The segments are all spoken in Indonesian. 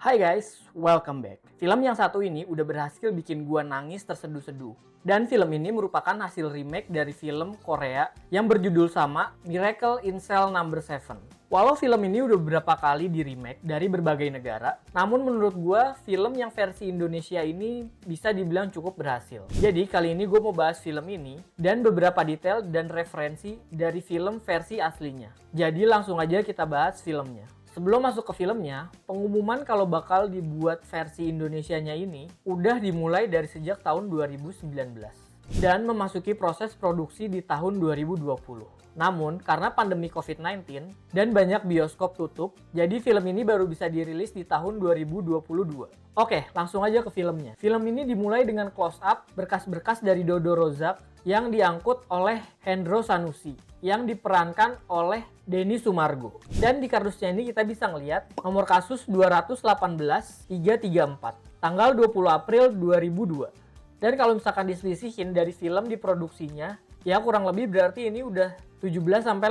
Hai guys, welcome back. Film yang satu ini udah berhasil bikin gua nangis terseduh-seduh. Dan film ini merupakan hasil remake dari film Korea yang berjudul sama Miracle in Cell No. 7. Walau film ini udah beberapa kali di remake dari berbagai negara, namun menurut gua film yang versi Indonesia ini bisa dibilang cukup berhasil. Jadi kali ini gue mau bahas film ini dan beberapa detail dan referensi dari film versi aslinya. Jadi langsung aja kita bahas filmnya. Sebelum masuk ke filmnya, pengumuman kalau bakal dibuat versi Indonesianya ini udah dimulai dari sejak tahun 2019 dan memasuki proses produksi di tahun 2020. Namun, karena pandemi COVID-19 dan banyak bioskop tutup, jadi film ini baru bisa dirilis di tahun 2022. Oke, langsung aja ke filmnya. Film ini dimulai dengan close up berkas-berkas dari Dodo Rozak yang diangkut oleh Hendro Sanusi yang diperankan oleh Denny Sumargo. Dan di kardusnya ini kita bisa ngelihat nomor kasus 218-334, tanggal 20 April 2002. Dan kalau misalkan diselisihin dari film diproduksinya, ya kurang lebih berarti ini udah 17-18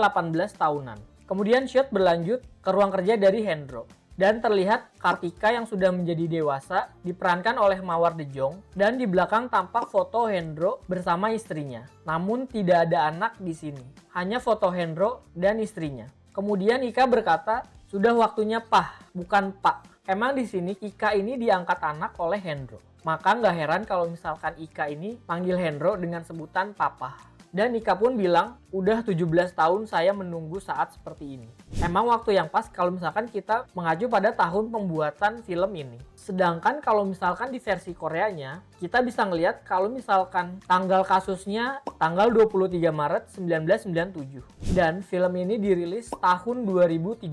tahunan. Kemudian shot berlanjut ke ruang kerja dari Hendro. Dan terlihat Kartika yang sudah menjadi dewasa diperankan oleh Mawar De Jong dan di belakang tampak foto Hendro bersama istrinya. Namun tidak ada anak di sini, hanya foto Hendro dan istrinya. Kemudian Ika berkata, "Sudah waktunya Pah, bukan Pak." Emang di sini Ika ini diangkat anak oleh Hendro. Maka nggak heran kalau misalkan Ika ini panggil Hendro dengan sebutan Papa. Dan Ika pun bilang, udah 17 tahun saya menunggu saat seperti ini. Emang waktu yang pas kalau misalkan kita mengacu pada tahun pembuatan film ini. Sedangkan kalau misalkan di versi Koreanya, kita bisa ngelihat kalau misalkan tanggal kasusnya tanggal 23 Maret 1997. Dan film ini dirilis tahun 2013.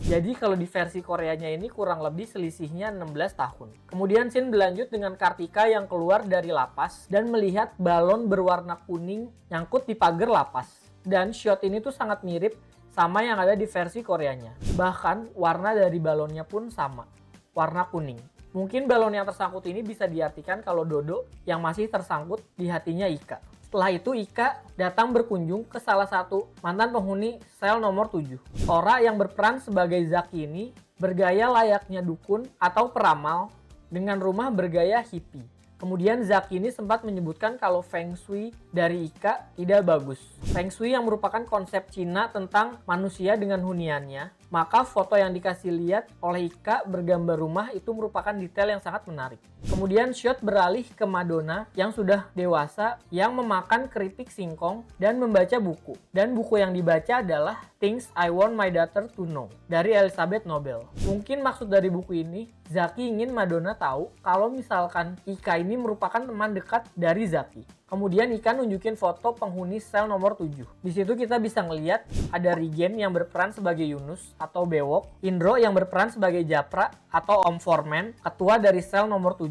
Jadi kalau di versi Koreanya ini kurang lebih selisihnya 16 tahun. Kemudian scene berlanjut dengan Kartika yang keluar dari lapas dan melihat balon berwarna kuning nyangkut di pagar lapas. Dan shot ini tuh sangat mirip sama yang ada di versi Koreanya. Bahkan warna dari balonnya pun sama, warna kuning. Mungkin balon yang tersangkut ini bisa diartikan kalau Dodo yang masih tersangkut di hatinya Ika. Setelah itu Ika datang berkunjung ke salah satu mantan penghuni sel nomor 7. Tora yang berperan sebagai Zaki ini bergaya layaknya dukun atau peramal dengan rumah bergaya hippie. Kemudian Zaki ini sempat menyebutkan kalau Feng Shui dari Ika tidak bagus. Feng Shui yang merupakan konsep Cina tentang manusia dengan huniannya. Maka foto yang dikasih lihat oleh Ika bergambar rumah itu merupakan detail yang sangat menarik. Kemudian shot beralih ke Madonna yang sudah dewasa yang memakan keripik singkong dan membaca buku. Dan buku yang dibaca adalah Things I Want My Daughter to Know dari Elizabeth Nobel. Mungkin maksud dari buku ini, Zaki ingin Madonna tahu kalau misalkan Ika ini merupakan teman dekat dari Zaki. Kemudian Ika nunjukin foto penghuni sel nomor 7. Di situ kita bisa ngelihat ada Rigen yang berperan sebagai Yunus atau Bewok, Indro yang berperan sebagai Japra atau Om Foreman, ketua dari sel nomor 7,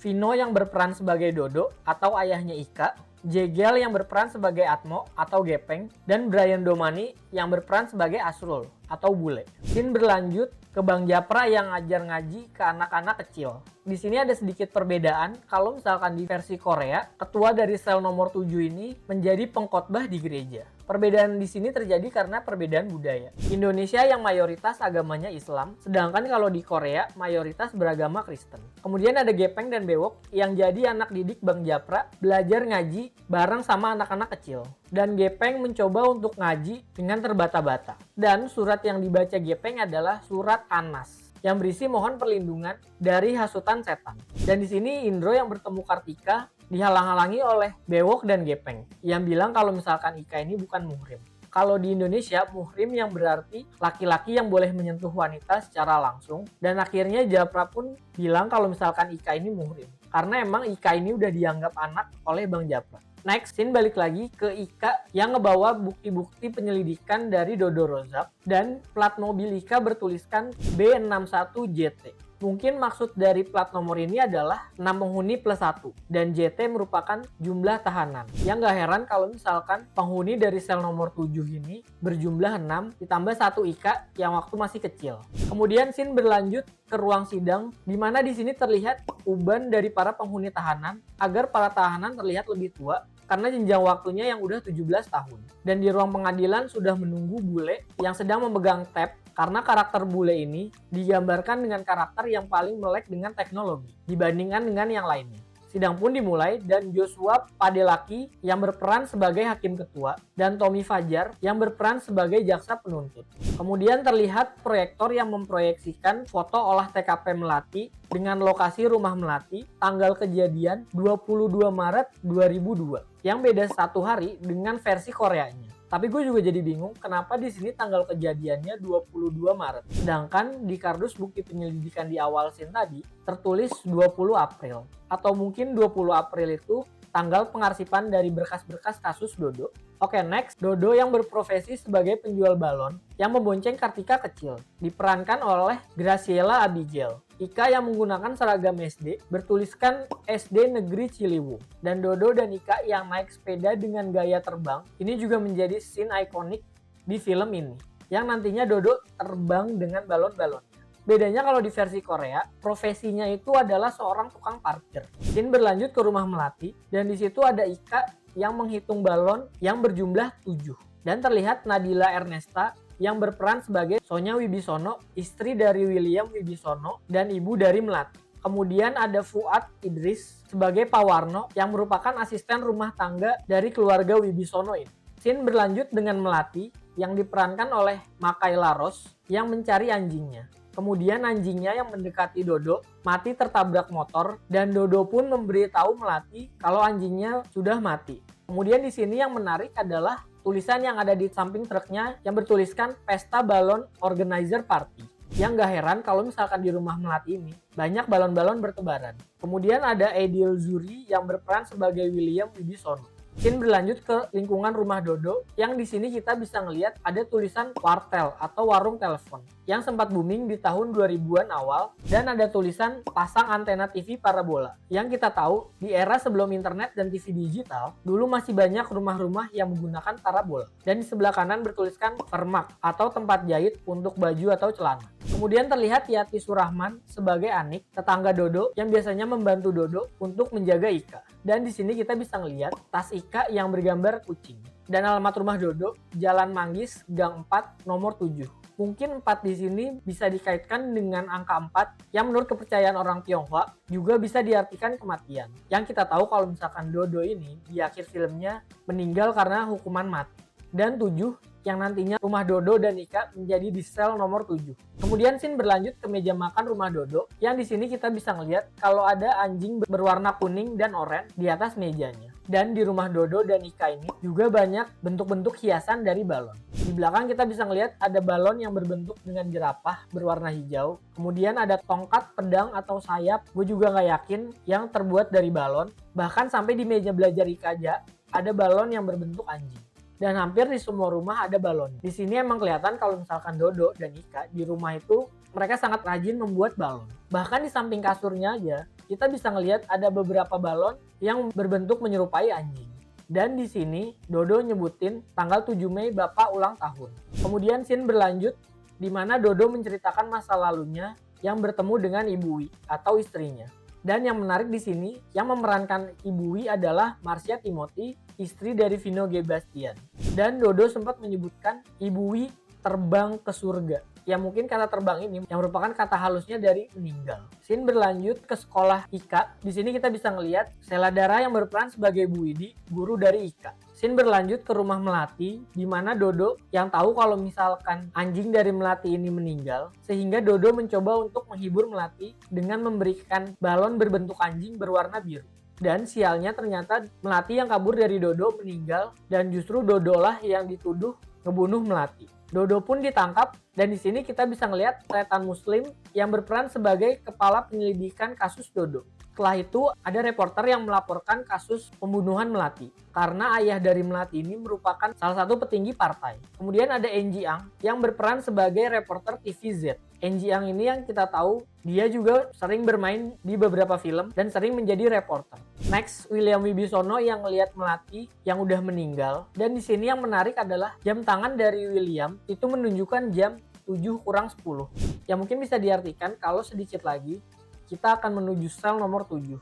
Vino yang berperan sebagai Dodo atau ayahnya Ika, Jegel yang berperan sebagai Atmo atau Gepeng, dan Brian Domani yang berperan sebagai Asrul atau Bule. Scene berlanjut ke Bang Japra yang ngajar ngaji ke anak-anak kecil. Di sini ada sedikit perbedaan kalau misalkan di versi Korea, ketua dari sel nomor 7 ini menjadi pengkhotbah di gereja. Perbedaan di sini terjadi karena perbedaan budaya. Indonesia yang mayoritas agamanya Islam, sedangkan kalau di Korea mayoritas beragama Kristen. Kemudian ada Gepeng dan Bewok yang jadi anak didik Bang Japra belajar ngaji bareng sama anak-anak kecil. Dan Gepeng mencoba untuk ngaji dengan terbata-bata. Dan surat yang dibaca Gepeng adalah surat Anas yang berisi mohon perlindungan dari hasutan setan. Dan di sini Indro yang bertemu Kartika dihalang-halangi oleh Bewok dan Gepeng yang bilang kalau misalkan Ika ini bukan muhrim. Kalau di Indonesia, muhrim yang berarti laki-laki yang boleh menyentuh wanita secara langsung. Dan akhirnya Japra pun bilang kalau misalkan Ika ini muhrim. Karena emang Ika ini udah dianggap anak oleh Bang Japra. Next scene balik lagi ke Ika yang ngebawa bukti-bukti penyelidikan dari Dodo Rozak dan plat mobil Ika bertuliskan B61JT. Mungkin maksud dari plat nomor ini adalah 6 penghuni plus 1 dan JT merupakan jumlah tahanan. Yang gak heran kalau misalkan penghuni dari sel nomor 7 ini berjumlah 6 ditambah 1 Ika yang waktu masih kecil. Kemudian scene berlanjut ke ruang sidang di mana di sini terlihat uban dari para penghuni tahanan agar para tahanan terlihat lebih tua karena jenjang waktunya yang udah 17 tahun. Dan di ruang pengadilan sudah menunggu Bule yang sedang memegang tab Karena karakter bule ini digambarkan dengan karakter yang paling melek dengan teknologi dibandingkan dengan yang lainnya. Sidang pun dimulai dan Joshua Padalecki yang berperan sebagai hakim ketua dan Tommy Fajar yang berperan sebagai jaksa penuntut. Kemudian terlihat proyektor yang memproyeksikan foto olah TKP Melati dengan lokasi rumah Melati, tanggal kejadian 22 Maret 2002 yang beda 1 hari dengan versi Koreanya. Tapi gue juga jadi bingung kenapa di sini tanggal kejadiannya 22 Maret. Sedangkan di kardus bukti penyelidikan di awal scene tadi tertulis 20 April. Atau mungkin 20 April itu tanggal pengarsipan dari berkas-berkas kasus Dodo. Oke, next. Dodo yang berprofesi sebagai penjual balon yang membonceng Kartika kecil. Diperankan oleh Graciela Abigail. Ika yang menggunakan seragam SD bertuliskan SD Negeri Ciliwung. Dan Dodo dan Ika yang naik sepeda dengan gaya terbang. Ini juga menjadi scene ikonik di film ini. Yang nantinya Dodo terbang dengan balon-balon. Bedanya kalau di versi Korea, profesinya itu adalah seorang tukang parkir. Scene berlanjut ke rumah Melati dan di situ ada Ika yang menghitung balon yang berjumlah 7. Dan terlihat Nadila Ernesta yang berperan sebagai Sonya Wibisono, istri dari William Wibisono dan ibu dari Melati. Kemudian ada Fuad Idris sebagai Pawarno yang merupakan asisten rumah tangga dari keluarga Wibisono ini. Scene berlanjut dengan Melati yang diperankan oleh Makaila Ros yang mencari anjingnya. Kemudian anjingnya yang mendekati Dodo mati tertabrak motor dan Dodo pun memberitahu Melati kalau anjingnya sudah mati. Kemudian di sini yang menarik adalah tulisan yang ada di samping truknya yang bertuliskan Pesta Balon Organizer Party. Yang gak heran kalau misalkan di rumah Melati ini banyak balon-balon bertebaran. Kemudian ada Edil Zuri yang berperan sebagai William Wibisono. Scene berlanjut ke lingkungan rumah Dodo yang di sini kita bisa ngelihat ada tulisan wartel atau warung telepon yang sempat booming di tahun 2000-an awal dan ada tulisan pasang antena TV parabola. Yang kita tahu di era sebelum internet dan TV digital dulu masih banyak rumah-rumah yang menggunakan parabola. Dan di sebelah kanan bertuliskan Vermak atau tempat jahit untuk baju atau celana. Kemudian terlihat Yati Surahman sebagai Anik, tetangga Dodo yang biasanya membantu Dodo untuk menjaga Ika. Dan di sini kita bisa ngelihat tas Ika yang bergambar kucing. Dan alamat rumah Dodo, Jalan Manggis, Gang 4, nomor 7. Mungkin 4 di sini bisa dikaitkan dengan angka 4 yang menurut kepercayaan orang Tionghoa juga bisa diartikan kematian. Yang kita tahu kalau misalkan Dodo ini di akhir filmnya meninggal karena hukuman mati. Dan 7 yang nantinya rumah Dodo dan Ika menjadi di sel nomor 7. Kemudian scene berlanjut ke meja makan rumah Dodo yang di sini kita bisa ngelihat kalau ada anjing berwarna kuning dan oranye di atas mejanya. Dan di rumah Dodo dan Ika ini juga banyak bentuk-bentuk hiasan dari balon. Di belakang kita bisa ngelihat ada balon yang berbentuk dengan jerapah berwarna hijau. Kemudian ada tongkat, pedang atau sayap, gue juga nggak yakin, yang terbuat dari balon. Bahkan sampai di meja belajar Ika aja ada balon yang berbentuk anjing. Dan hampir di semua rumah ada balon. Di sini emang kelihatan kalau misalkan Dodo dan Ika di rumah itu mereka sangat rajin membuat balon. Bahkan di samping kasurnya aja kita bisa ngelihat ada beberapa balon yang berbentuk menyerupai anjing. Dan di sini Dodo nyebutin tanggal 7 Mei Bapak ulang tahun. Kemudian scene berlanjut di mana Dodo menceritakan masa lalunya yang bertemu dengan Ibu Wi atau istrinya. Dan yang menarik di sini, yang memerankan Ibu Wi adalah Marcia Timothy, istri dari Vino G. Bastian. Dan Dodo sempat menyebutkan Ibu Wi terbang ke surga. Ya mungkin kata terbang ini yang merupakan kata halusnya dari meninggal. Scene berlanjut ke sekolah Ika. Di sini kita bisa ngelihat Sheila Dara yang berperan sebagai Bu Widi, guru dari Ika. Scene berlanjut ke rumah Melati, di mana Dodo yang tahu kalau misalkan anjing dari Melati ini meninggal, sehingga Dodo mencoba untuk menghibur Melati dengan memberikan balon berbentuk anjing berwarna biru. Dan sialnya ternyata Melati yang kabur dari Dodo meninggal dan justru Dodo lah yang dituduh ngebunuh Melati. Dodo pun ditangkap dan di sini kita bisa ngelihat Tretan Muslim yang berperan sebagai kepala penyelidikan kasus Dodo. Setelah itu ada reporter yang melaporkan kasus pembunuhan Melati karena ayah dari Melati ini merupakan salah satu petinggi partai. Kemudian ada Enji Ang yang berperan sebagai reporter TVZ. Enji Ang ini yang kita tahu dia juga sering bermain di beberapa film dan sering menjadi reporter. Next, William Wibisono yang ngelihat Melati yang udah meninggal. Dan di sini yang menarik adalah jam tangan dari William itu menunjukkan jam 7:10. Yang mungkin bisa diartikan kalau sedikit lagi kita akan menuju sel nomor 7.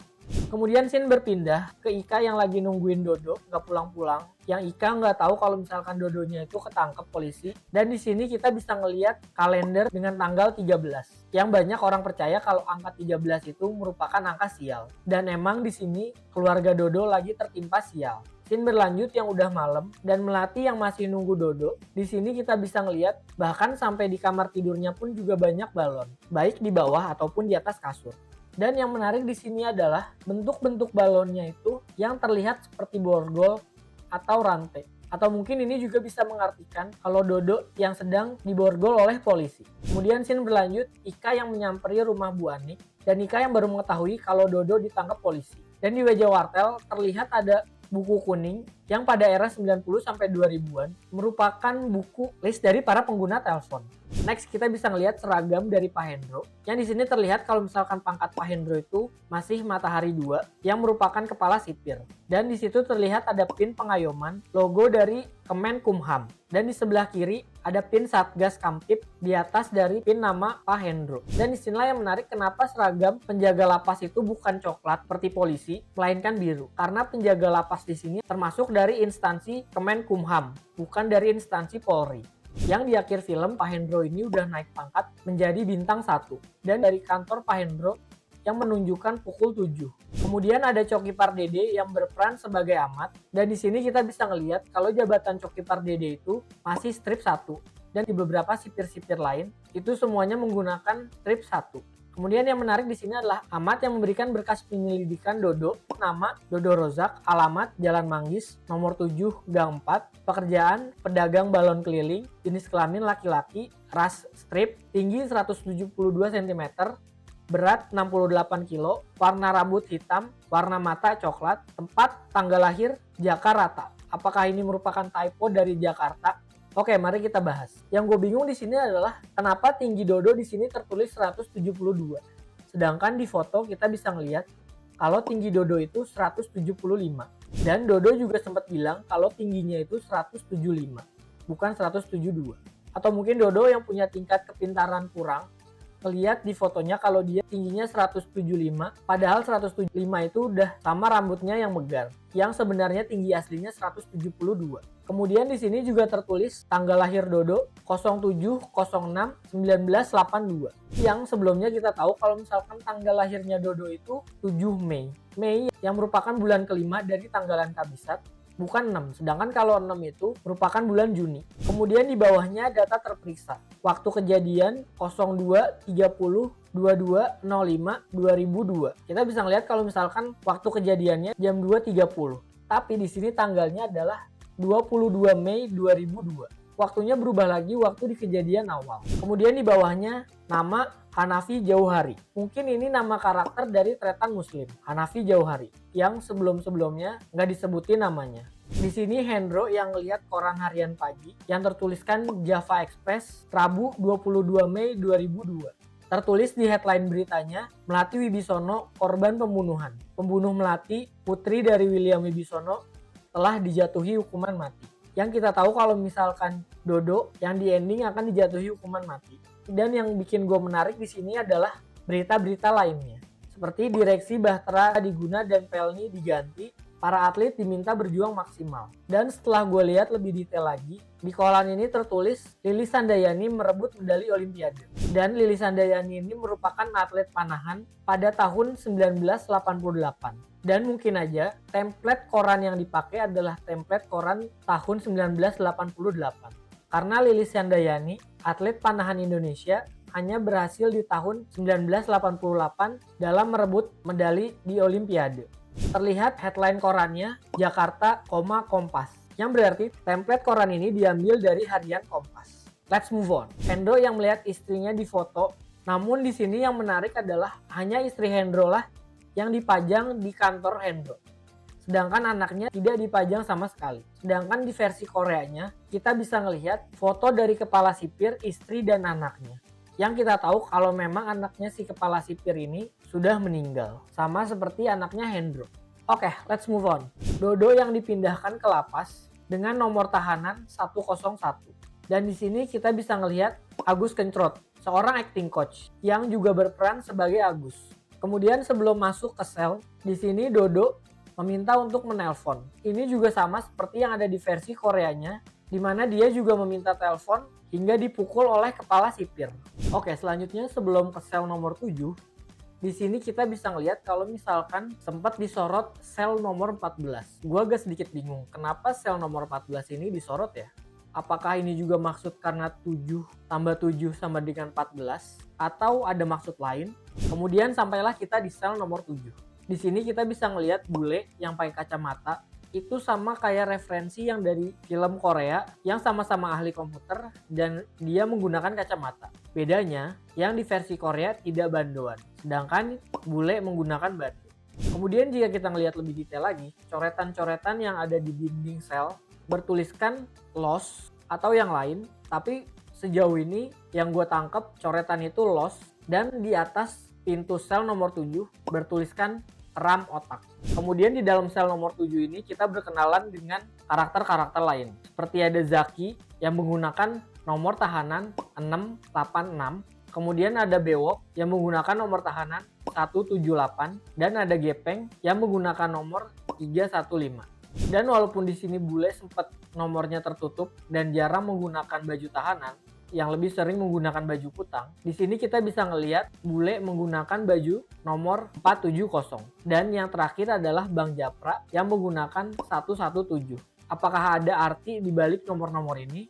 Kemudian scene berpindah ke Ika yang lagi nungguin Dodo nggak pulang-pulang. Yang Ika nggak tahu kalau misalkan Dodonya itu ketangkep polisi. Dan di sini kita bisa ngelihat kalender dengan tanggal 13. Yang banyak orang percaya kalau angka 13 itu merupakan angka sial. Dan emang di sini keluarga Dodo lagi tertimpa sial. Scene berlanjut yang udah malam dan Melati yang masih nunggu Dodo. Di sini kita bisa ngelihat bahkan sampai di kamar tidurnya pun juga banyak balon, baik di bawah ataupun di atas kasur. Dan yang menarik di sini adalah bentuk-bentuk balonnya itu yang terlihat seperti borgol atau rantai. Atau mungkin ini juga bisa mengartikan kalau Dodo yang sedang diborgol oleh polisi. Kemudian scene berlanjut, Ika yang menyamperi rumah Bu Anik dan Ika yang baru mengetahui kalau Dodo ditangkap polisi. Dan di meja wartel terlihat ada buku kuning yang pada era 90 sampai 2000-an merupakan buku list dari para pengguna telepon. Next kita bisa ngelihat seragam dari Pak Hendro. Yang di sini terlihat kalau misalkan pangkat Pak Hendro itu masih Matahari 2 yang merupakan kepala sipir. Dan di situ terlihat ada pin pengayoman, logo dari Kemenkumham. Dan di sebelah kiri ada pin Satgas Kamtib di atas dari pin nama Pak Hendro. Dan disinilah yang menarik kenapa seragam penjaga lapas itu bukan coklat seperti polisi, melainkan biru. Karena penjaga lapas di sini termasuk dari instansi Kemenkumham, bukan dari instansi Polri. Yang di akhir film Pak Hendro ini udah naik pangkat menjadi bintang 1 dan dari kantor Pak Hendro yang menunjukkan pukul 7. Kemudian ada Coki Pardede yang berperan sebagai Ahmad dan di sini kita bisa ngelihat kalau jabatan Coki Pardede itu masih strip 1 dan di beberapa sipir-sipir lain itu semuanya menggunakan strip 1. Kemudian yang menarik di sini adalah Ahmad yang memberikan berkas penyelidikan Dodo, nama Dodo Rozak, alamat Jalan Manggis, nomor 7, Gang 4, pekerjaan pedagang balon keliling, jenis kelamin laki-laki, ras strip, tinggi 172 cm, berat 68 kg, warna rambut hitam, warna mata coklat, tempat tanggal lahir Jakarta. Apakah ini merupakan typo dari Jakarta? Oke, mari kita bahas. Yang gue bingung di sini adalah kenapa tinggi Dodo di sini tertulis 172. Sedangkan di foto kita bisa ngelihat kalau tinggi Dodo itu 175. Dan Dodo juga sempat bilang kalau tingginya itu 175, bukan 172. Atau mungkin Dodo yang punya tingkat kepintaran kurang, ngelihat di fotonya kalau dia tingginya 175, padahal 175 itu udah sama rambutnya yang megar, yang sebenarnya tinggi aslinya 172. Kemudian di sini juga tertulis tanggal lahir Dodo 07.06.1982. Yang sebelumnya kita tahu kalau misalkan tanggal lahirnya Dodo itu 7 Mei. Mei yang merupakan bulan kelima dari tanggalan kabisat, bukan 6. Sedangkan kalau 6 itu merupakan bulan Juni. Kemudian di bawahnya data terperiksa. Waktu kejadian 02.30.22.05.2002. Kita bisa ngelihat kalau misalkan waktu kejadiannya jam 2.30. Tapi di sini tanggalnya adalah 22 Mei 2002. Waktunya berubah lagi waktu di kejadian awal. Kemudian di bawahnya nama Hanafi Jauhari. Mungkin ini nama karakter dari Tretan Muslim, Hanafi Jauhari, yang sebelum-sebelumnya nggak disebutin namanya. Di sini Hendro yang ngelihat koran harian pagi yang tertuliskan Java Express Rabu 22 Mei 2002. Tertulis di headline beritanya, Melati Wibisono korban pembunuhan. Pembunuh Melati, putri dari William Wibisono, telah dijatuhi hukuman mati. Yang kita tahu kalau misalkan Dodo yang di ending akan dijatuhi hukuman mati. Dan yang bikin gue menarik di sini adalah berita-berita lainnya. Seperti direksi Bahtera Diguna dan Pelni diganti, para atlet diminta berjuang maksimal. Dan setelah gue lihat lebih detail lagi, di koran ini tertulis Lilis Handayani merebut medali Olimpiade. Dan Lilis Handayani ini merupakan atlet panahan pada tahun 1988. Dan mungkin aja template koran yang dipakai adalah template koran tahun 1988. Karena Lilis Handayani, atlet panahan Indonesia, hanya berhasil di tahun 1988 dalam merebut medali di Olimpiade. Terlihat headline korannya Jakarta, Kompas. Yang berarti template koran ini diambil dari harian Kompas. Let's move on. Hendro yang melihat istrinya di foto, namun di sini yang menarik adalah hanya istri Hendro lah yang dipajang di kantor Hendro. Sedangkan anaknya tidak dipajang sama sekali. Sedangkan di versi Koreanya, kita bisa ngelihat foto dari kepala sipir, istri, dan anaknya. Yang kita tahu kalau memang anaknya si kepala sipir ini sudah meninggal. Sama seperti anaknya Hendro. Oke, let's move on. Dodo yang dipindahkan ke lapas dengan nomor tahanan 101. Dan di sini kita bisa ngelihat Agus Kencrot, seorang acting coach yang juga berperan sebagai Agus. Kemudian sebelum masuk ke sel, di sini Dodo meminta untuk menelpon. Ini juga sama seperti yang ada di versi Koreanya, di mana dia juga meminta telepon hingga dipukul oleh kepala sipir. Oke, selanjutnya sebelum ke sel nomor 7, di sini kita bisa ngelihat kalau misalkan sempat disorot sel nomor 14. Gua agak sedikit bingung, kenapa sel nomor 14 ini disorot ya? Apakah ini juga maksud karena 7 tambah 7 sama dengan 14? Atau ada maksud lain? Kemudian sampailah kita di sel nomor 7. Di sini kita bisa ngelihat bule yang pakai kacamata. Itu sama kayak referensi yang dari film Korea yang sama-sama ahli komputer dan dia menggunakan kacamata. Bedanya, yang di versi Korea tidak bandoan, sedangkan bule menggunakan bando. Kemudian jika kita ngelihat lebih detail lagi, coretan-coretan yang ada di dinding sel bertuliskan loss atau yang lain, tapi sejauh ini yang gue tangkep coretan itu loss dan di atas pintu sel nomor 7 bertuliskan RAM otak. Kemudian di dalam sel nomor 7 ini kita berkenalan dengan karakter-karakter lain. Seperti ada Zaki yang menggunakan nomor tahanan 686. Kemudian ada Bewok yang menggunakan nomor tahanan 178. Dan ada Gepeng yang menggunakan nomor 315. Dan walaupun di sini bule sempat nomornya tertutup dan jarang menggunakan baju tahanan, yang lebih sering menggunakan baju kutang. Di sini kita bisa ngelihat bule menggunakan baju nomor 470. Dan yang terakhir adalah Bang Japra yang menggunakan 117. Apakah ada arti di balik nomor-nomor ini?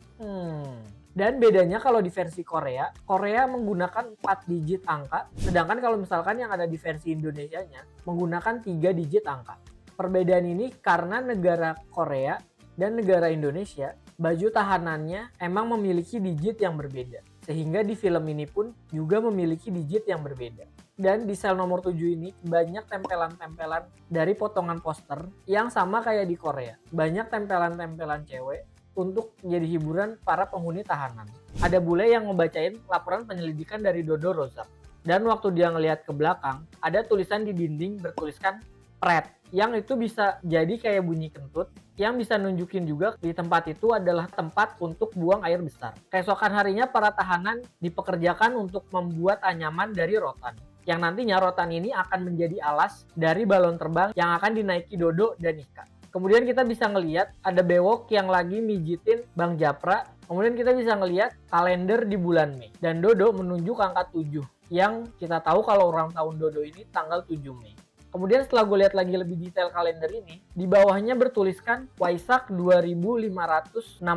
Dan bedanya kalau di versi Korea, Korea menggunakan 4 digit angka, sedangkan kalau misalkan yang ada di versi Indonesianya menggunakan 3 digit angka. Perbedaan ini karena negara Korea dan negara Indonesia, baju tahanannya emang memiliki digit yang berbeda. Sehingga di film ini pun juga memiliki digit yang berbeda. Dan di sel nomor 7 ini banyak tempelan-tempelan dari potongan poster yang sama kayak di Korea. Banyak tempelan-tempelan cewek untuk jadi hiburan para penghuni tahanan. Ada bule yang ngebacain laporan penyelidikan dari Dodo Rozak. Dan waktu dia ngelihat ke belakang, ada tulisan di dinding bertuliskan pret, yang itu bisa jadi kayak bunyi kentut, yang bisa nunjukin juga di tempat itu adalah tempat untuk buang air besar. Keesokan harinya para tahanan dipekerjakan untuk membuat anyaman dari rotan, yang nantinya rotan ini akan menjadi alas dari balon terbang yang akan dinaiki Dodo dan Ika. Kemudian kita bisa ngelihat ada Bewok yang lagi mijitin Bang Japra. Kemudian kita bisa ngelihat kalender di bulan Mei, dan Dodo menunjuk angka 7, yang kita tahu kalau ulang tahun Dodo ini tanggal 7 Mei. Kemudian setelah gue lihat lagi lebih detail kalender ini, di bawahnya bertuliskan Waisak 2562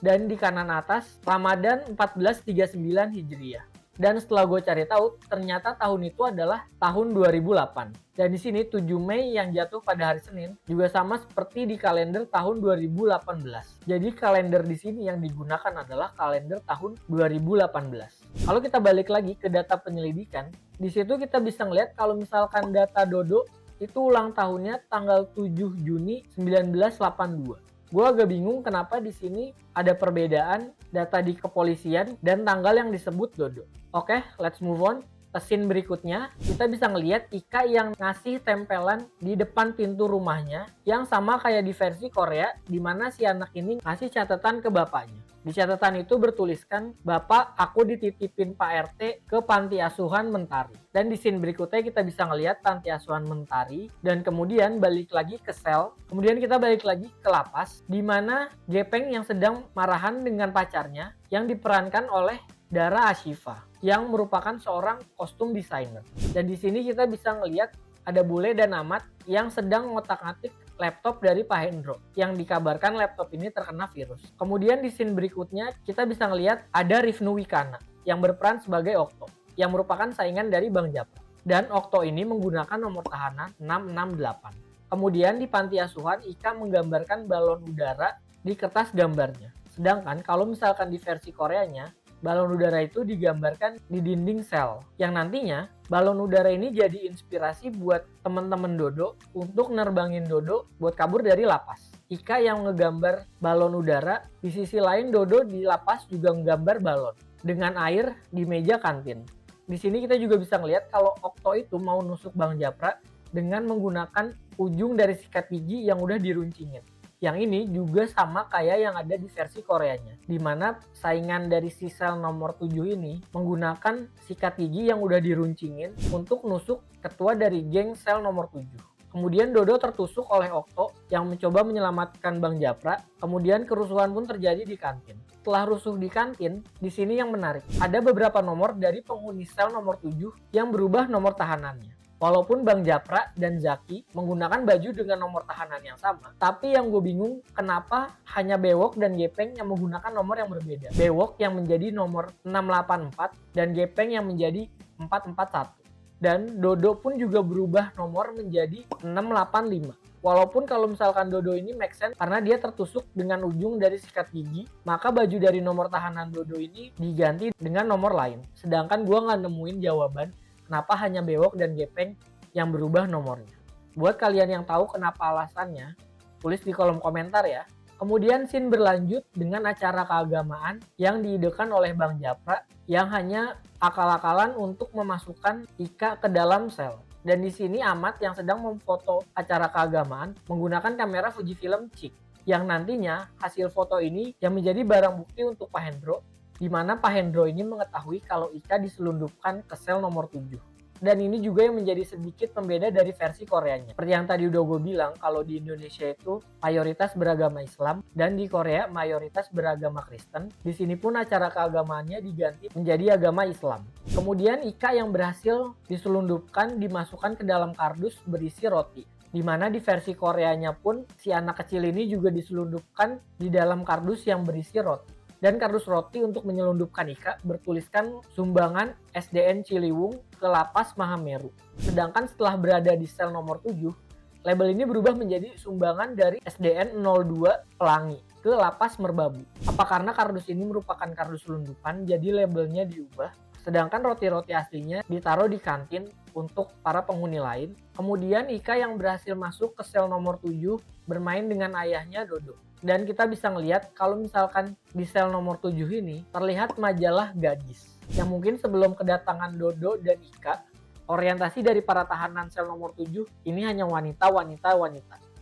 dan di kanan atas Ramadan 1439 Hijriah. Dan setelah gue cari tahu, ternyata tahun itu adalah tahun 2008. Dan di sini 7 Mei yang jatuh pada hari Senin juga sama seperti di kalender tahun 2018. Jadi kalender di sini yang digunakan adalah kalender tahun 2018. Kalau kita balik lagi ke data penyelidikan, di situ kita bisa ngeliat kalau misalkan data Dodo itu ulang tahunnya tanggal 7 Juni 1982. Gue agak bingung kenapa di sini ada perbedaan data di kepolisian dan tanggal yang disebut Dodo. Oke, let's move on. Ke scene berikutnya, kita bisa ngelihat Ika yang ngasih tempelan di depan pintu rumahnya yang sama kayak di versi Korea, di mana si anak ini ngasih catatan ke bapaknya. Di catatan itu bertuliskan, "Bapak, aku dititipin Pak RT ke Panti Asuhan Mentari." Dan di scene berikutnya kita bisa ngelihat Panti Asuhan Mentari, dan kemudian balik lagi ke sel. Kemudian kita balik lagi ke lapas, di mana Gepeng yang sedang marahan dengan pacarnya yang diperankan oleh Dara Ashifa, yang merupakan seorang kostum desainer. Dan di sini kita bisa ngelihat ada bule dan Amat yang sedang ngotak-ngatik laptop dari Pak Hendro, yang dikabarkan laptop ini terkena virus. Kemudian di scene berikutnya kita bisa ngelihat ada Rifnu Wikana yang berperan sebagai Okto, yang merupakan saingan dari Bang Japra. Dan Okto ini menggunakan nomor tahanan 668. Kemudian di panti asuhan, Ika menggambarkan balon udara di kertas gambarnya. Sedangkan kalau misalkan di versi Koreanya, balon udara itu digambarkan di dinding sel, yang nantinya balon udara ini jadi inspirasi buat teman-teman Dodo untuk nerbangin Dodo buat kabur dari lapas. Ika yang ngegambar balon udara, di sisi lain Dodo di lapas juga ngegambar balon dengan air di meja kantin. Di sini kita juga bisa ngelihat kalau Okto itu mau nusuk Bang Japra dengan menggunakan ujung dari sikat gigi yang udah diruncingin. Yang ini juga sama kayak yang ada di versi Koreanya, di mana saingan dari si sel nomor 7 ini menggunakan sikat gigi yang udah diruncingin untuk nusuk ketua dari geng sel nomor 7. Kemudian Dodo tertusuk oleh Okto yang mencoba menyelamatkan Bang Japra. Kemudian kerusuhan pun terjadi di kantin. Setelah rusuh di kantin, di sini yang menarik, ada beberapa nomor dari penghuni sel nomor 7 yang berubah nomor tahanannya. Walaupun Bang Japra dan Zaki menggunakan baju dengan nomor tahanan yang sama, tapi yang gue bingung kenapa hanya Bewok dan Gepeng yang menggunakan nomor yang berbeda. Bewok yang menjadi nomor 684 dan Gepeng yang menjadi 441. Dan Dodo pun juga berubah nomor menjadi 685. Walaupun kalau misalkan Dodo ini make sense karena dia tertusuk dengan ujung dari sikat gigi, maka baju dari nomor tahanan Dodo ini diganti dengan nomor lain. Sedangkan gue nggak nemuin jawaban kenapa hanya Bewok dan Gepeng yang berubah nomornya. Buat kalian yang tahu kenapa alasannya, tulis di kolom komentar ya. Kemudian scene berlanjut dengan acara keagamaan yang diidekan oleh Bang Japra yang hanya akal-akalan untuk memasukkan Ika ke dalam sel. Dan di sini Amat yang sedang memfoto acara keagamaan menggunakan kamera Fujifilm Chic. Yang nantinya hasil foto ini yang menjadi barang bukti untuk Pak Hendro, di mana Pak Hendro ini mengetahui kalau Ika diselundupkan ke sel nomor 7. Dan ini juga yang menjadi sedikit pembeda dari versi Koreanya. Seperti yang tadi udah gue bilang, kalau di Indonesia itu mayoritas beragama Islam dan di Korea mayoritas beragama Kristen. Di sini pun acara keagamaannya diganti menjadi agama Islam. Kemudian Ika yang berhasil diselundupkan dimasukkan ke dalam kardus berisi roti. Di mana di versi Koreanya pun si anak kecil ini juga diselundupkan di dalam kardus yang berisi roti. Dan kardus roti untuk menyelundupkan Ika bertuliskan sumbangan SDN Ciliwung ke Lapas Mahameru. Sedangkan setelah berada di sel nomor 7, label ini berubah menjadi sumbangan dari SDN 02 Pelangi ke Lapas Merbabu. Apa karena kardus ini merupakan kardus selundupan jadi labelnya diubah? Sedangkan roti-roti aslinya ditaruh di kantin untuk para penghuni lain. Kemudian Ika yang berhasil masuk ke sel nomor 7 bermain dengan ayahnya Dodo. Dan kita bisa ngelihat kalau misalkan di sel nomor 7 ini terlihat majalah gadis. Yang mungkin sebelum kedatangan Dodo dan Ika, orientasi dari para tahanan sel nomor 7 ini hanya wanita.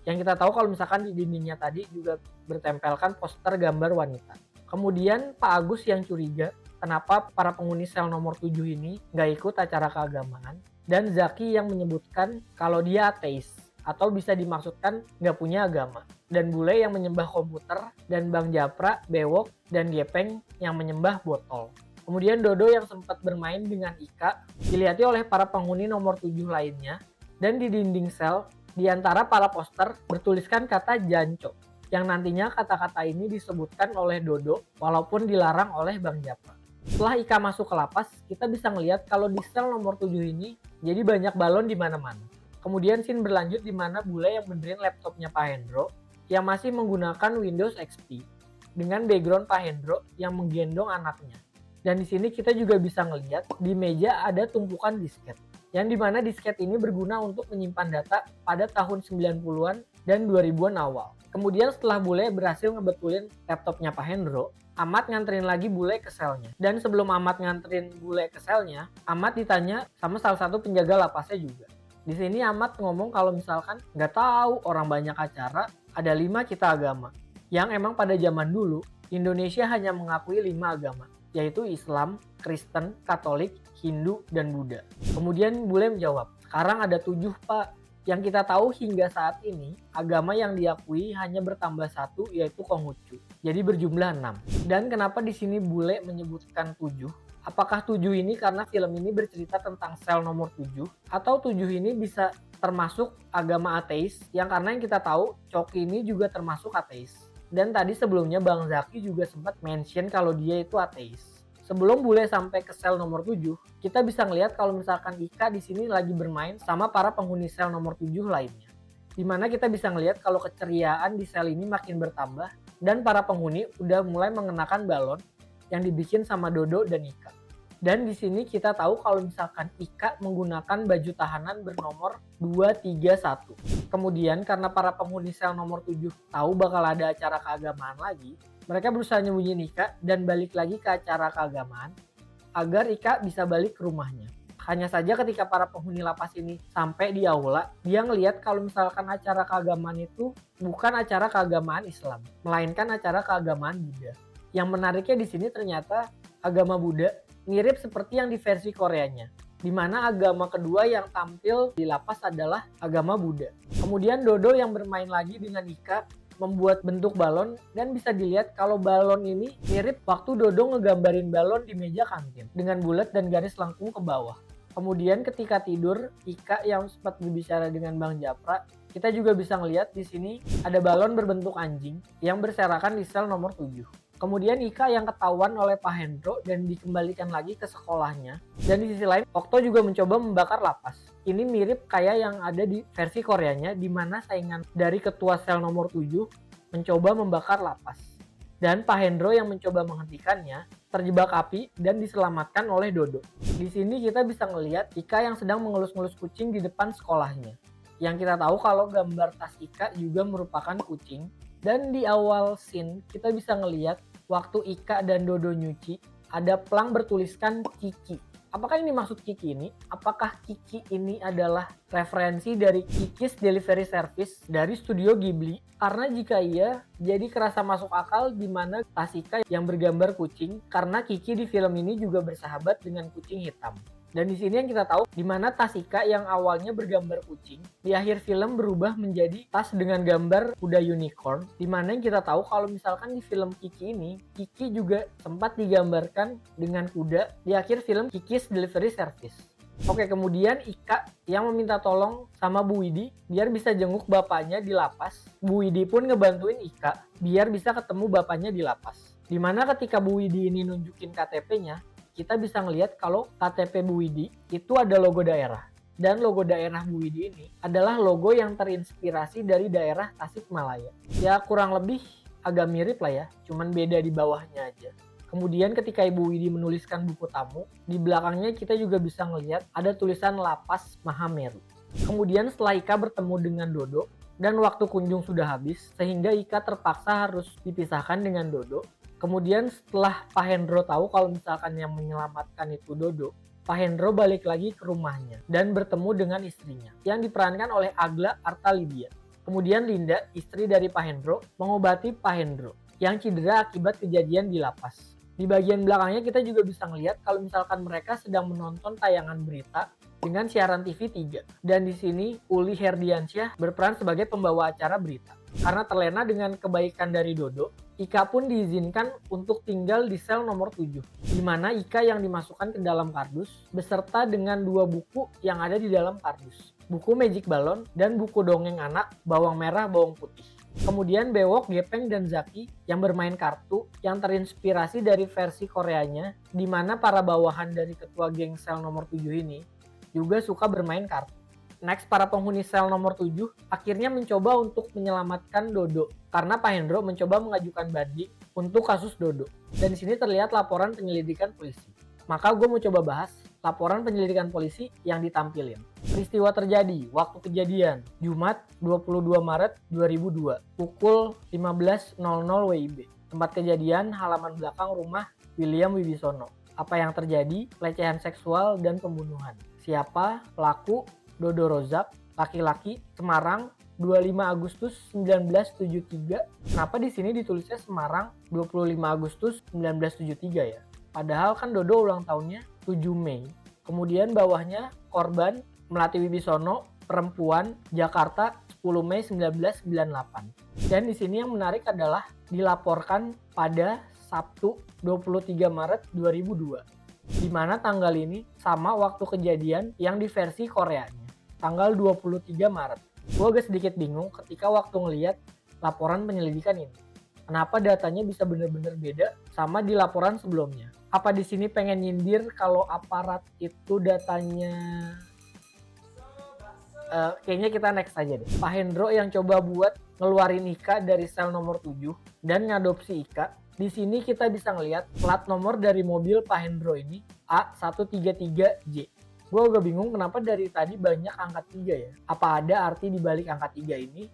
Yang kita tahu kalau misalkan di dindingnya tadi juga bertempelkan poster gambar wanita. Kemudian Pak Agus yang curiga kenapa para penghuni sel nomor 7 ini nggak ikut acara keagamaan. Dan Zaki yang menyebutkan kalau dia ateis atau bisa dimaksudkan nggak punya agama. Dan Bule yang menyembah komputer, dan Bang Japra, Bewok, dan Gepeng yang menyembah botol. Kemudian Dodo yang sempat bermain dengan Ika dilihati oleh para penghuni nomor 7 lainnya, dan di dinding sel di antara para poster bertuliskan kata Janco, yang nantinya kata-kata ini disebutkan oleh Dodo walaupun dilarang oleh Bang Japra. Setelah Ika masuk ke lapas, kita bisa ngelihat kalau di sel nomor 7 ini jadi banyak balon di mana-mana. Kemudian scene berlanjut di mana Bule yang benerin laptopnya Pak Hendro yang masih menggunakan Windows XP dengan background Pak Hendro yang menggendong anaknya. Dan di sini kita juga bisa ngelihat di meja ada tumpukan disket. Yang dimana disket ini berguna untuk menyimpan data pada tahun 90-an dan 2000-an awal. Kemudian setelah Bule berhasil ngebetulin laptopnya Pak Hendro, Amat nganterin lagi Bule ke selnya. Dan sebelum Amat nganterin Bule ke selnya, Amat ditanya sama salah satu penjaga lapasnya juga. Di sini Amat ngomong kalau misalkan nggak tahu orang banyak acara, ada 5 kita agama. Yang emang pada zaman dulu, Indonesia hanya mengakui 5 agama, yaitu Islam, Kristen, Katolik, Hindu, dan Buddha. Kemudian Bule menjawab, sekarang ada 7 Pak. Yang kita tahu hingga saat ini, agama yang diakui hanya bertambah 1, yaitu Konghucu. Jadi berjumlah 6. Dan kenapa di sini Bule menyebutkan 7? Apakah 7 ini karena film ini bercerita tentang sel nomor 7? Atau 7 ini bisa termasuk agama ateis? Yang karena yang kita tahu, Coki ini juga termasuk ateis. Dan tadi sebelumnya Bang Zaki juga sempat mention kalau dia itu ateis. Sebelum Bule sampai ke sel nomor 7, kita bisa ngelihat kalau misalkan Ika di sini lagi bermain sama para penghuni sel nomor 7 lainnya. Dimana kita bisa ngelihat kalau keceriaan di sel ini makin bertambah dan para penghuni udah mulai mengenakan balon yang dibikin sama Dodo dan Ika. Dan di sini kita tahu kalau misalkan Ika menggunakan baju tahanan bernomor 231. Kemudian karena para penghuni sel nomor 7 tahu bakal ada acara keagamaan lagi, mereka berusaha nyembunyiin Ika dan balik lagi ke acara keagamaan agar Ika bisa balik ke rumahnya. Hanya saja ketika para penghuni lapas ini sampai di aula, dia ngelihat kalau misalkan acara keagamaan itu bukan acara keagamaan Islam, melainkan acara keagamaan Buddha. Yang menariknya di sini ternyata agama Buddha mirip seperti yang di versi Koreanya, di mana agama kedua yang tampil di lapas adalah agama Buddha. Kemudian Dodo yang bermain lagi dengan Ika membuat bentuk balon, dan bisa dilihat kalau balon ini mirip waktu Dodo ngegambarin balon di meja kantin dengan bulat dan garis lengkung ke bawah. Kemudian ketika tidur, Ika yang sempat berbicara dengan Bang Japra, kita juga bisa ngelihat di sini ada balon berbentuk anjing yang berserakan di sel nomor 7. Kemudian Ika yang ketahuan oleh Pak Hendro dan dikembalikan lagi ke sekolahnya. Dan di sisi lain, Okto juga mencoba membakar lapas. Ini mirip kayak yang ada di versi Koreanya, di mana saingan dari ketua sel nomor 7 mencoba membakar lapas. Dan Pak Hendro yang mencoba menghentikannya terjebak api dan diselamatkan oleh Dodo. Di sini kita bisa ngelihat Ika yang sedang mengelus-ngelus kucing di depan sekolahnya. Yang kita tahu kalau gambar tas Ika juga merupakan kucing. Dan di awal scene kita bisa ngelihat waktu Ika dan Dodo nyuci ada plang bertuliskan Kiki. Apakah ini maksud Kiki ini? Apakah Kiki ini adalah referensi dari Kiki's Delivery Service dari studio Ghibli? Karena jika iya, jadi kerasa masuk akal di mana tas Ika yang bergambar kucing, karena Kiki di film ini juga bersahabat dengan kucing hitam. Dan di sini yang kita tahu di mana tas Ika yang awalnya bergambar kucing di akhir film berubah menjadi tas dengan gambar kuda unicorn, di mana yang kita tahu kalau misalkan di film Kiki ini Kiki juga sempat digambarkan dengan kuda di akhir film Kiki's Delivery Service. Oke, kemudian Ika yang meminta tolong sama Bu Widi biar bisa jenguk bapaknya di lapas. Bu Widi pun ngebantuin Ika biar bisa ketemu bapaknya di lapas. Dimana ketika Bu Widi ini nunjukin KTP-nya, kita bisa ngelihat kalau KTP Bu Widi itu ada logo daerah. Dan logo daerah Bu Widi ini adalah logo yang terinspirasi dari daerah Tasikmalaya. Ya kurang lebih agak mirip lah ya, cuman beda di bawahnya aja. Kemudian ketika Ibu Widi menuliskan buku tamu, di belakangnya kita juga bisa ngelihat ada tulisan Lapas Mahameru. Kemudian setelah Ika bertemu dengan Dodo, dan waktu kunjung sudah habis, sehingga Ika terpaksa harus dipisahkan dengan Dodo. Kemudian setelah Pak Hendro tahu kalau misalkan yang menyelamatkan itu Dodo, Pak Hendro balik lagi ke rumahnya dan bertemu dengan istrinya yang diperankan oleh Agla Artalidia. Kemudian Linda, istri dari Pak Hendro, mengobati Pak Hendro yang cedera akibat kejadian di lapas. Di bagian belakangnya kita juga bisa ngelihat kalau misalkan mereka sedang menonton tayangan berita dengan siaran TV 3. Dan di sini Uli Herdiansyah berperan sebagai pembawa acara berita. Karena terlena dengan kebaikan dari Dodo, Ika pun diizinkan untuk tinggal di sel nomor 7, di mana Ika yang dimasukkan ke dalam kardus beserta dengan 2 buku yang ada di dalam kardus. Buku Magic Balon dan buku dongeng anak Bawang Merah Bawang Putih. Kemudian Bewok, Gepeng, dan Zaki yang bermain kartu yang terinspirasi dari versi Koreanya, di mana para bawahan dari ketua geng sel nomor 7 ini juga suka bermain kartu. Next, para penghuni sel nomor 7 akhirnya mencoba untuk menyelamatkan Dodo karena Pak Hendro mencoba mengajukan banding untuk kasus Dodo. Dan di sini terlihat laporan penyelidikan polisi. Maka gue mau coba bahas laporan penyelidikan polisi yang ditampilin. Peristiwa terjadi waktu kejadian Jumat 22 Maret 2002 pukul 15.00 WIB. Tempat kejadian halaman belakang rumah William Wibisono. Apa yang terjadi? Pelecehan seksual dan pembunuhan. Siapa pelaku? Dodo Rozak, laki-laki, Semarang, 25 Agustus 1973. Kenapa di sini ditulisnya Semarang 25 Agustus 1973 ya? Padahal kan Dodo ulang tahunnya 7 Mei. Kemudian bawahnya korban Melati Wibisono, perempuan, Jakarta, 10 Mei 1998. Dan di sini yang menarik adalah dilaporkan pada Sabtu 23 Maret 2002. Di mana tanggal ini sama waktu kejadian yang di versi Koreanya. Tanggal 23 Maret. Gue agak sedikit bingung ketika waktu ngeliat laporan penyelidikan ini. Kenapa datanya bisa bener-bener beda sama di laporan sebelumnya? Apa di sini pengen nyindir kalau aparat itu datanya... kayaknya kita next aja deh. Pak Hendro yang coba buat ngeluarin Ika dari sel nomor 7 dan ngadopsi Ika. Di sini kita bisa ngelihat plat nomor dari mobil Pak Hendro ini A133J. Gue agak bingung kenapa dari tadi banyak angka 3 ya. Apa ada arti di balik angka 3 ini?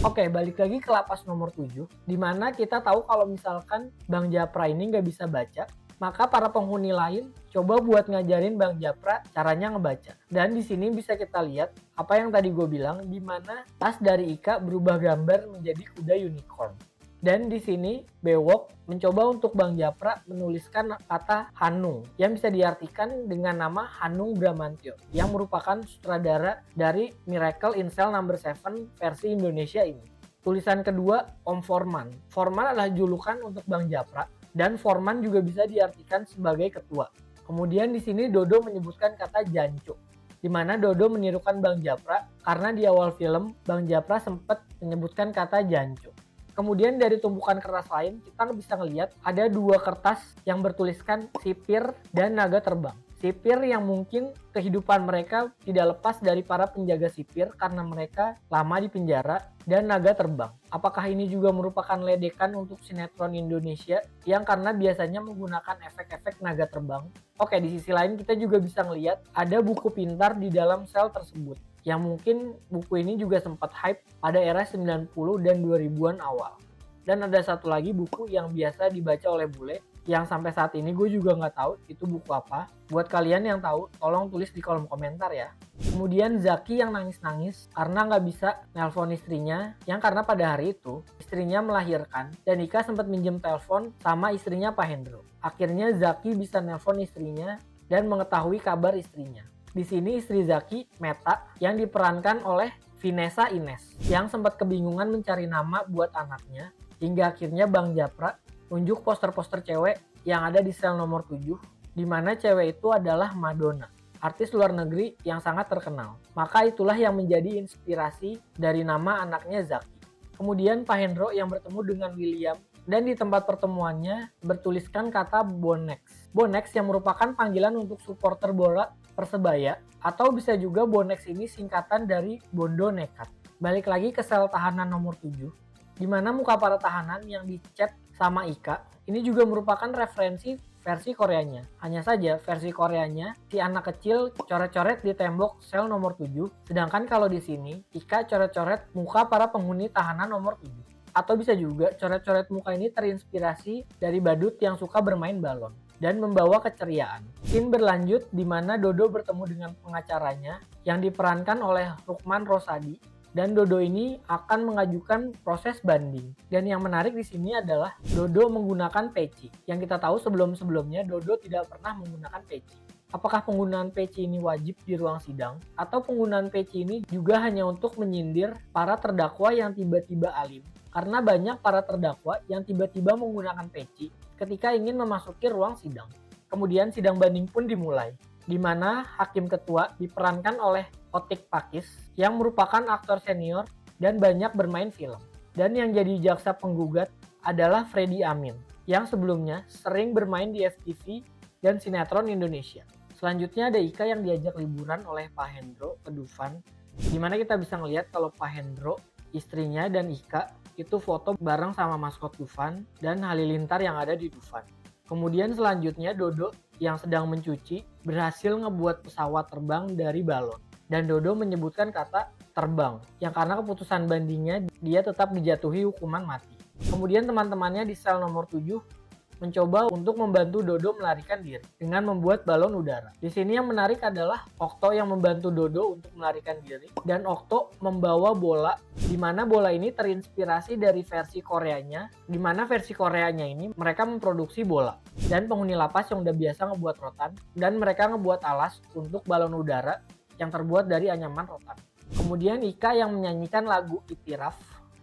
Oke, balik lagi ke lapas nomor 7. Dimana kita tahu kalau misalkan Bang Japra ini nggak bisa baca. Maka para penghuni lain coba buat ngajarin Bang Japra caranya ngebaca. Dan di sini bisa kita lihat apa yang tadi gue bilang, di mana tas dari Ika berubah gambar menjadi kuda unicorn. Dan di sini Bewok mencoba untuk Bang Japra menuliskan kata Hanung yang bisa diartikan dengan nama Hanung Bramantyo yang merupakan sutradara dari Miracle in Cell No. 7 versi Indonesia ini. Tulisan kedua, Om Forman. Forman adalah julukan untuk Bang Japra dan Forman juga bisa diartikan sebagai ketua. Kemudian di sini Dodo menyebutkan kata Janco, di mana Dodo menirukan Bang Japra karena di awal film Bang Japra sempat menyebutkan kata Janco. Kemudian dari tumpukan kertas lain kita bisa ngelihat ada dua kertas yang bertuliskan sipir dan naga terbang. Sipir yang mungkin kehidupan mereka tidak lepas dari para penjaga sipir karena mereka lama di penjara, dan naga terbang. Apakah ini juga merupakan ledekan untuk sinetron Indonesia yang karena biasanya menggunakan efek-efek naga terbang? Oke, di sisi lain kita juga bisa ngelihat ada buku pintar di dalam sel tersebut, yang mungkin buku ini juga sempat hype pada era 90 dan 2000-an awal. Dan ada satu lagi buku yang biasa dibaca oleh bule, yang sampai saat ini gue juga nggak tahu itu buku apa. Buat kalian yang tahu, tolong tulis di kolom komentar ya. Kemudian Zaki yang nangis-nangis karena nggak bisa nelpon istrinya, yang karena pada hari itu istrinya melahirkan dan Ika sempat minjem telepon sama istrinya Pak Hendro. Akhirnya Zaki bisa nelpon istrinya dan mengetahui kabar istrinya. Di sini istri Zaki, Meta, yang diperankan oleh Vinesa Ines, yang sempat kebingungan mencari nama buat anaknya, hingga akhirnya Bang Japra tunjuk poster-poster cewek yang ada di sel nomor 7, di mana cewek itu adalah Madonna, artis luar negeri yang sangat terkenal. Maka itulah yang menjadi inspirasi dari nama anaknya Zaki. Kemudian Pak Hendro yang bertemu dengan William, dan di tempat pertemuannya bertuliskan kata Bonex. Bonex yang merupakan panggilan untuk supporter bola Persebaya, atau bisa juga Bonex ini singkatan dari Bondo Nekat. Balik lagi ke sel tahanan nomor 7, di mana muka para tahanan yang dicat sama Ika ini juga merupakan referensi versi Koreanya. Hanya saja versi Koreanya si anak kecil coret-coret di tembok sel nomor 7, sedangkan kalau di sini Ika coret-coret muka para penghuni tahanan nomor 7. Atau bisa juga coret-coret muka ini terinspirasi dari badut yang suka bermain balon dan membawa keceriaan. Scene berlanjut di mana Dodo bertemu dengan pengacaranya yang diperankan oleh Rukman Rosadi. Dan Dodo ini akan mengajukan proses banding. Dan yang menarik di sini adalah Dodo menggunakan peci. Yang kita tahu sebelum-sebelumnya Dodo tidak pernah menggunakan peci. Apakah penggunaan peci ini wajib di ruang sidang? Atau penggunaan peci ini juga hanya untuk menyindir para terdakwa yang tiba-tiba alim? Karena banyak para terdakwa yang tiba-tiba menggunakan peci ketika ingin memasuki ruang sidang. Kemudian sidang banding pun dimulai, di mana hakim ketua diperankan oleh Otik Pakis yang merupakan aktor senior dan banyak bermain film. Dan yang jadi jaksa penggugat adalah Freddy Amin yang sebelumnya sering bermain di FTV dan sinetron Indonesia. Selanjutnya ada Ika yang diajak liburan oleh Pak Hendro ke Dufan, di mana kita bisa ngelihat kalau Pak Hendro, istrinya dan Ika itu foto bareng sama maskot Dufan dan halilintar yang ada di Dufan. Kemudian selanjutnya Dodo yang sedang mencuci berhasil ngebuat pesawat terbang dari balon. Dan Dodo menyebutkan kata terbang, yang karena keputusan bandingnya dia tetap dijatuhi hukuman mati. Kemudian teman-temannya di sel nomor 7 mencoba untuk membantu Dodo melarikan diri dengan membuat balon udara. Di sini yang menarik adalah Okto yang membantu Dodo untuk melarikan diri, dan Okto membawa bola, di mana bola ini terinspirasi dari versi Koreanya, di mana versi Koreanya ini mereka memproduksi bola dan penghuni lapas yang udah biasa ngebuat rotan, dan mereka ngebuat alas untuk balon udara yang terbuat dari anyaman rotan. Kemudian Ika yang menyanyikan lagu Itiraf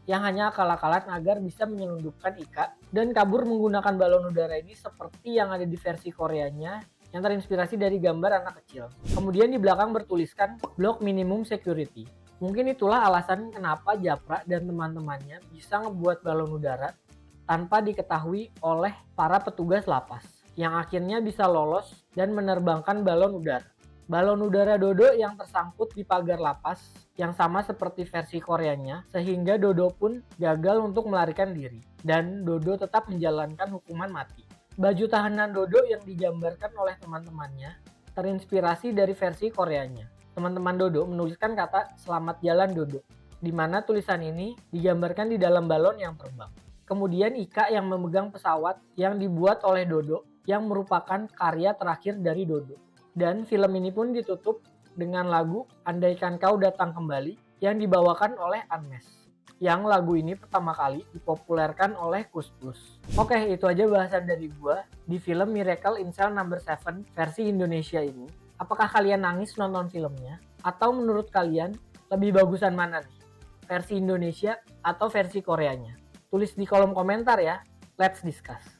yang hanya akal-akalan agar bisa menyelundupkan Ika dan kabur menggunakan balon udara ini seperti yang ada di versi Koreanya yang terinspirasi dari gambar anak kecil. Kemudian di belakang bertuliskan Blok Minimum Security. Mungkin itulah alasan kenapa Japra dan teman-temannya bisa ngebuat balon udara tanpa diketahui oleh para petugas lapas, yang akhirnya bisa lolos dan menerbangkan balon udara. Balon udara Dodo yang tersangkut di pagar lapas yang sama seperti versi Koreanya, sehingga Dodo pun gagal untuk melarikan diri dan Dodo tetap menjalankan hukuman mati. Baju tahanan Dodo yang digambarkan oleh teman-temannya terinspirasi dari versi Koreanya. Teman-teman Dodo menuliskan kata "Selamat Jalan Dodo", di mana tulisan ini digambarkan di dalam balon yang terbang. Kemudian Ika yang memegang pesawat yang dibuat oleh Dodo yang merupakan karya terakhir dari Dodo. Dan film ini pun ditutup dengan lagu Andaikan Kau Datang Kembali yang dibawakan oleh Unmesh. Yang lagu ini pertama kali dipopulerkan oleh Koes Plus. Oke, itu aja bahasan dari gua di film Miracle in Cell No. 7 versi Indonesia ini. Apakah kalian nangis nonton filmnya? Atau menurut kalian lebih bagusan mana nih? Versi Indonesia atau versi Koreanya? Tulis di kolom komentar ya. Let's discuss.